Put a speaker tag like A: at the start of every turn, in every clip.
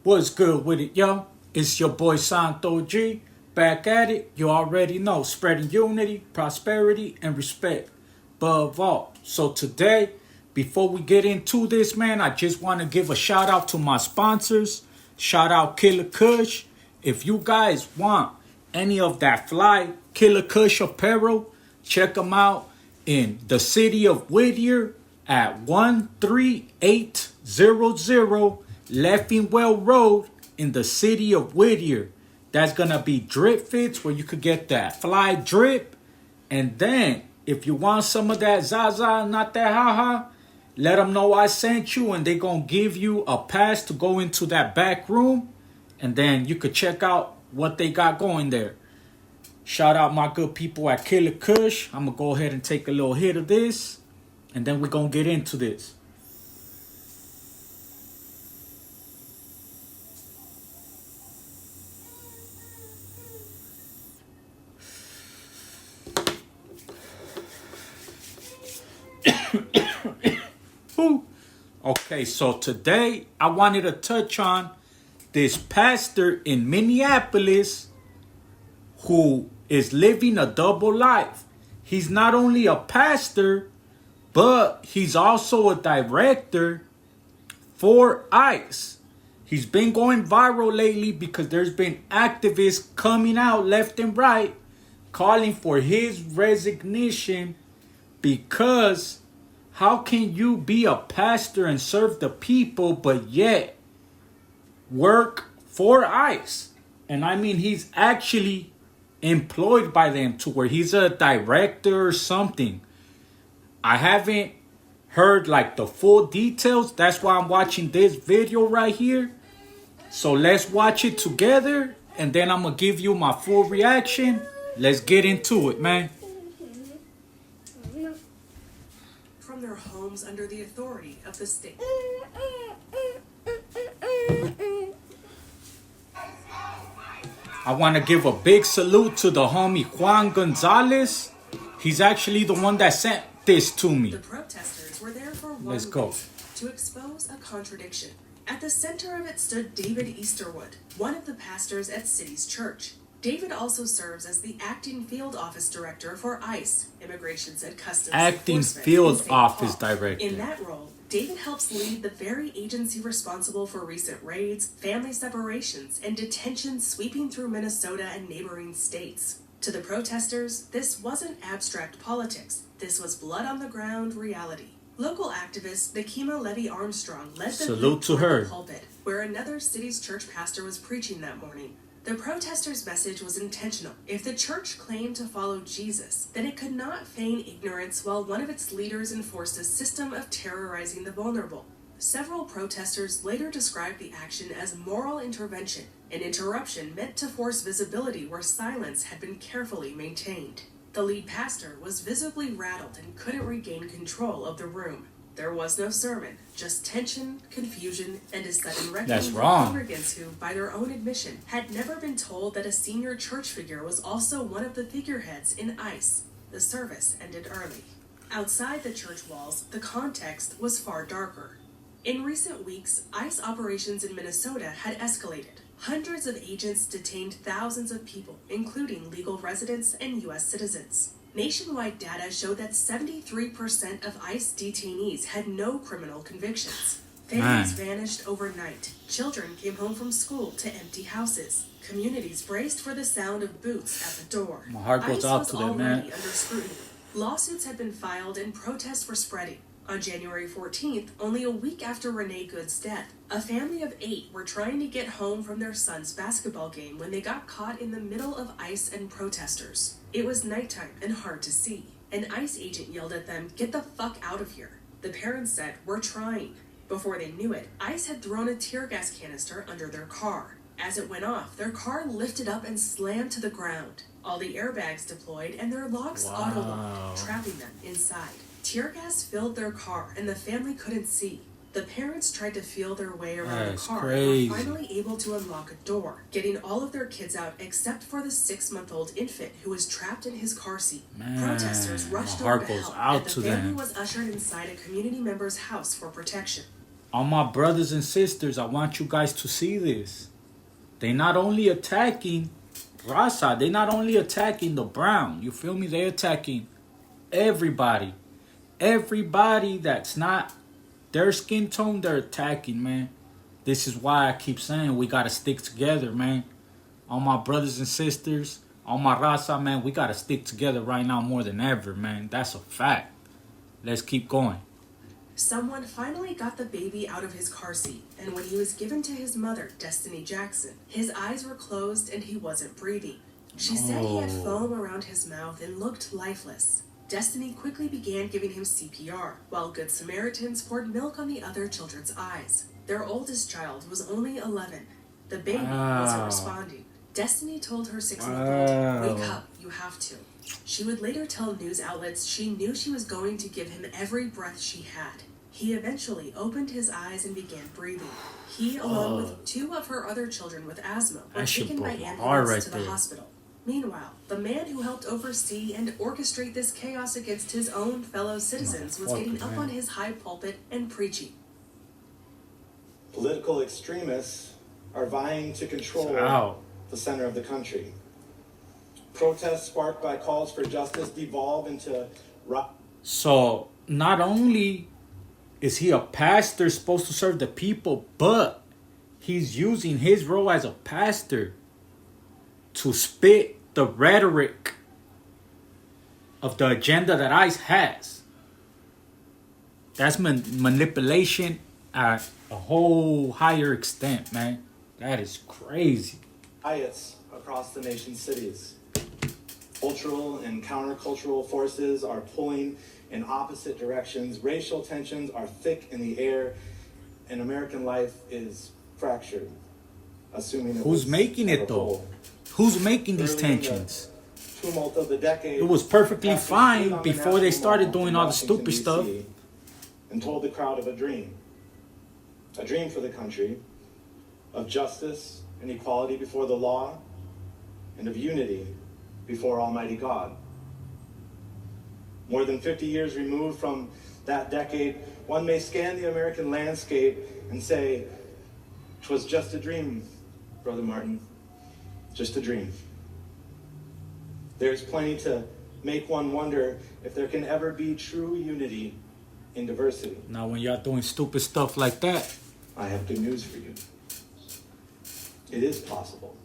A: What's good with it, yo? It's your boy Santo G, back at it. You already know, spreading unity, prosperity, and respect above all. So today, before we get into this, man, I just want to give a shout out to my sponsors. Shout out Killer Kush. If you guys want any of that fly Killer Kush apparel, check them out in the city of Whittier at 13800 Leffingwell Road in the city of Whittier. That's going to be drip fits where you could get that fly drip. And then if you want some of that Zaza, not that haha, let them know I sent you and they're going to give you a pass to go into that back room. And then you could check out what they got going there. Shout out my good people at Killer Kush. I'm going to go ahead and take a little hit of this. And then we're going to get into this. Okay, so today I wanted to touch on this pastor in Minneapolis who is living a double life. He's not only a pastor, but he's also a director for ICE. He's been going viral lately because there's been activists coming out left and right calling for his resignation because how can you be a pastor and serve the people but yet work for ICE? And I mean, he's actually employed by them to where he's a director or something. I haven't heard like the full details. That's why I'm watching this video right here. So let's watch it together and then I'm going to give you my full reaction. Let's get into it, man.
B: From their homes under the authority of the state.
A: I want to give a big salute to the homie Juan Gonzalez. He's actually the one that sent this to me.
B: The protesters were there for one
A: Let's go.
B: reason, to expose a contradiction. At the center of it stood David Easterwood, one of the pastors at City's Church. David also serves as the acting field office director for ICE, Immigrations and Customs
A: Acting
B: Enforcement
A: field
B: in St.
A: office
B: Paul.
A: director.
B: In that role, David helps lead the very agency responsible for recent raids, family separations, and detentions sweeping through Minnesota and neighboring states. To the protesters, this wasn't abstract politics. This was blood-on-the-ground reality. Local activist Nakima Levy-Armstrong led the
A: Salute
B: group
A: to
B: toward
A: her.
B: the pulpit, where another City's Church pastor was preaching that morning. The protesters' message was intentional. If the church claimed to follow Jesus, then it could not feign ignorance while one of its leaders enforced a system of terrorizing the vulnerable. Several protesters later described the action as moral intervention, an interruption meant to force visibility where silence had been carefully maintained. The lead pastor was visibly rattled and couldn't regain control of the room. There was no sermon, just tension, confusion, and a sudden reckoning
A: That's
B: with
A: wrong.
B: congregants who, by their own admission, had never been told that a senior church figure was also one of the figureheads in ICE. The service ended early. Outside the church walls, the context was far darker. In recent weeks, ICE operations in Minnesota had escalated. Hundreds of agents detained thousands of people, including legal residents and U.S. citizens. Nationwide data showed that 73% of ICE detainees had no criminal convictions. Families vanished overnight. Children came home from school to empty houses. Communities braced for the sound of boots at the door.
A: My heart goes
B: ICE
A: out
B: was
A: to them,
B: already
A: man.
B: under scrutiny. Lawsuits had been filed and protests were spreading. On January 14th, only a week after Renee Good's death, a family of 8 were trying to get home from their son's basketball game when they got caught in the middle of ICE and protesters. It was nighttime and hard to see. An ICE agent yelled at them, "Get the fuck out of here." The parents said, "We're trying." Before they knew it, ICE had thrown a tear gas canister under their car. As it went off, their car lifted up and slammed to the ground. All the airbags deployed and their locks auto-locked, trapping them inside. Tear gas filled their car and the family couldn't see. The parents tried to feel their way around the car and were finally able to unlock a door, getting all of their kids out except for the 6-month-old infant who was trapped in his car seat. Protesters rushed over to help, and the family was ushered inside a community member's house for protection.
A: All my brothers and sisters, I want you guys to see this. They not only attacking Raza, they not only attacking the brown, you feel me? They attacking everybody. Everybody that's not their skin tone, they're attacking, man. This is why I keep saying we gotta stick together, man. All my brothers and sisters, all my Raza, man, we gotta stick together right now more than ever, man. That's a fact. Let's keep going.
B: Someone finally got the baby out of his car seat, and when he was given to his mother, Destiny Jackson, his eyes were closed and he wasn't breathing. She said he had foam around his mouth and looked lifeless. Destiny quickly began giving him CPR, while Good Samaritans poured milk on the other children's eyes. Their oldest child was only 11. The baby wasn't responding. Destiny told her 6-month-old, "Wake up, you have to." She would later tell news outlets she knew she was going to give him every breath she had. He eventually opened his eyes and began breathing. He, along with 2 of her other children with asthma, were taken by ambulance to the hospital. Meanwhile, the man who helped oversee and orchestrate this chaos against his own fellow citizens was getting up on his high pulpit and preaching.
C: Political extremists are vying to control the center of the country. Protests sparked by calls for justice devolve into...
A: So, not only is he a pastor supposed to serve the people, but he's using his role as a pastor to spit the rhetoric of the agenda that ICE has. That's manipulation at a whole higher extent, man. That is crazy.
C: Riots across the nation's cities. Cultural and countercultural forces are pulling in opposite directions. Racial tensions are thick in the air, and American life is fractured. Assuming
A: who's making it though? Who's making these tensions?
C: Tumult of the decade,
A: it was perfectly fine before they started doing all the stupid stuff.
C: And told the crowd of a dream for the country, of justice and equality before the law, and of unity before Almighty God. More than 50 years removed from that decade, one may scan the American landscape and say, "'Twas just a dream, Brother Martin, just a dream." There's plenty to make one wonder if there can ever be true unity in diversity.
A: Now, when y'all doing stupid stuff like that,
C: I have good news for you. It is possible.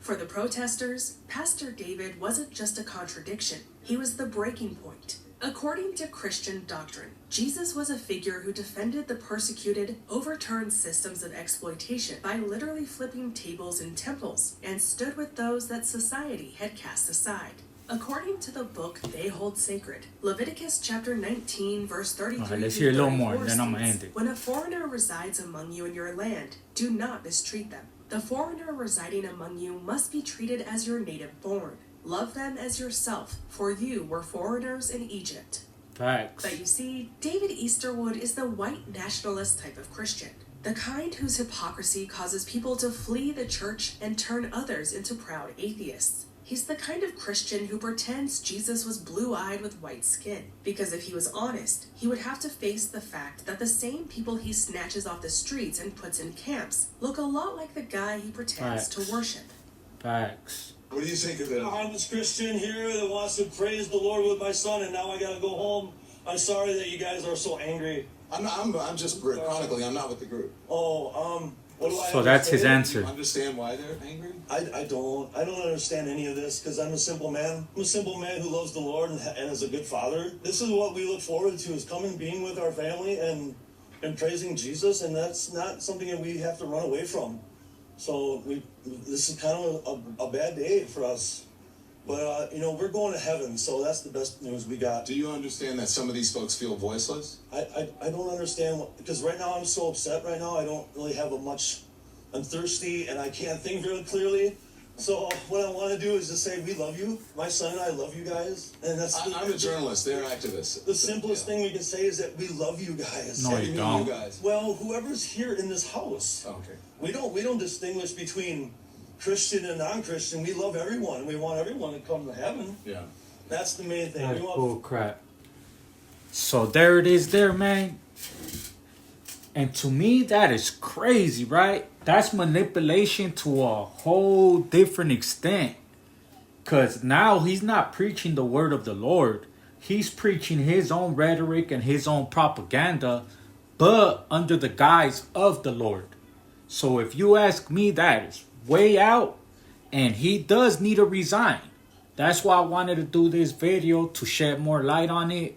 B: For the protesters, Pastor David wasn't just a contradiction. He was the breaking point. According to Christian doctrine, Jesus was a figure who defended the persecuted, overturned systems of exploitation by literally flipping tables in temples, and stood with those that society had cast aside. According to the book they hold sacred, Leviticus chapter 19, verse 33
A: let's hear a little more, then I'm gonna end it.
B: "When a foreigner resides among you in your land, do not mistreat them. The foreigner residing among you must be treated as your native born. Love them as yourself, for you were foreigners in Egypt."
A: Facts.
B: But you see, David Easterwood is the white nationalist type of Christian. The kind whose hypocrisy causes people to flee the church and turn others into proud atheists. He's the kind of Christian who pretends Jesus was blue-eyed with white skin, because if he was honest, he would have to face the fact that the same people he snatches off the streets and puts in camps look a lot like the guy he pretends to worship.
A: Facts.
D: What do you think of it?
E: I'm this Christian here that wants to praise the Lord with my son, and now I gotta go home. I'm sorry that you guys are so angry.
D: I'm just chronically. I'm not with the group.
E: What do I
A: So that's his
E: understand?
A: answer.
D: Do you understand why they're angry?
E: I don't understand any of this because I'm a simple man. I'm a simple man who loves the Lord and is a good father. This is what we look forward to: is coming, being with our family, and praising Jesus. And that's not something that we have to run away from. So this is kind of a bad day for us. But, we're going to heaven, so that's the best news we got.
D: Do you understand that some of these folks feel voiceless?
E: I don't understand, because right now I'm so upset right now. I don't really have I'm thirsty, and I can't think very clearly. So what I want to do is just say we love you. My son and I love you guys, and that's.
D: I'm a journalist. They're activists.
E: The simplest thing we can say is that we love you guys.
A: No,
D: What do
A: you
D: mean,
A: don't.
D: you guys?
E: Well, whoever's here in this house,
D: Okay.
E: we don't distinguish between Christian and non-Christian. We love everyone. We want everyone to come to heaven.
D: Yeah.
E: That's the main thing.
A: That's
E: We want
A: bull crap. So there it is there, man. And to me, that is crazy, right? That's manipulation to a whole different extent. Because now he's not preaching the word of the Lord. He's preaching his own rhetoric and his own propaganda, but under the guise of the Lord. So if you ask me, that is way out. And he does need to resign. That's why I wanted to do this video, to shed more light on it.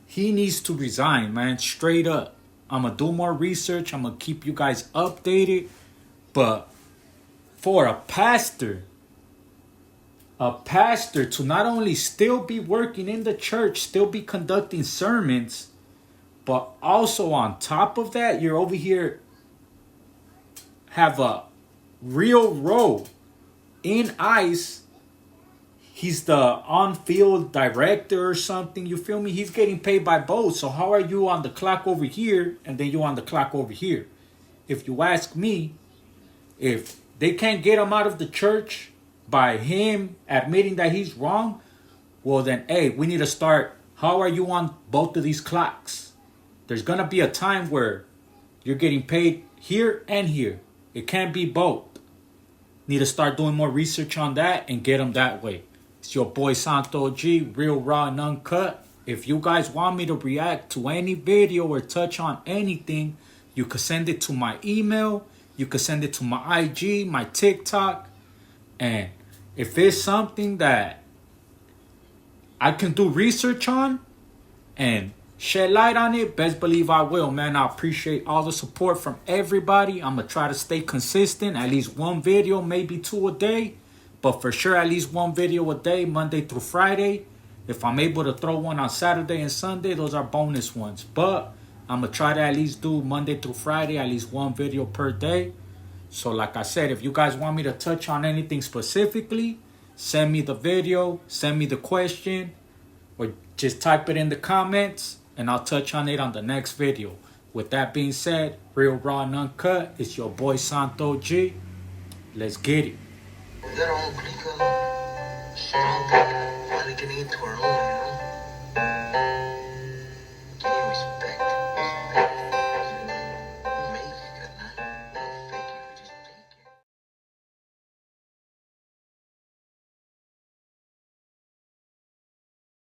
A: He needs to resign, man, straight up. I'm going to do more research. I'm going to keep you guys updated. But for a pastor to not only still be working in the church, still be conducting sermons, but also on top of that, you're over here have a real role in ICE. He's the on-field director or something. You feel me? He's getting paid by both. So how are you on the clock over here and then you on the clock over here? If you ask me, if they can't get him out of the church by him admitting that he's wrong, well then, hey, we need to start. How are you on both of these clocks? There's going to be a time where you're getting paid here and here. It can't be both. Need to start doing more research on that and get him that way. It's your boy Santo G, real raw and uncut. If you guys want me to react to any video or touch on anything, you can send it to my email. You can send it to my IG, my TikTok. And if it's something that I can do research on and shed light on it, best believe I will, man. I appreciate all the support from everybody. I'm going to try to stay consistent. At least one video, maybe two a day. But for sure, at least one video a day, Monday through Friday. If I'm able to throw one on Saturday and Sunday, those are bonus ones. But I'm going to try to at least do Monday through Friday, at least one video per day. So like I said, if you guys want me to touch on anything specifically, send me the video, send me the question, or just type it in the comments, and I'll touch on it on the next video. With that being said, real raw and uncut, it's your boy Santo G. Let's get it.
F: That all click, strong, like an eternal.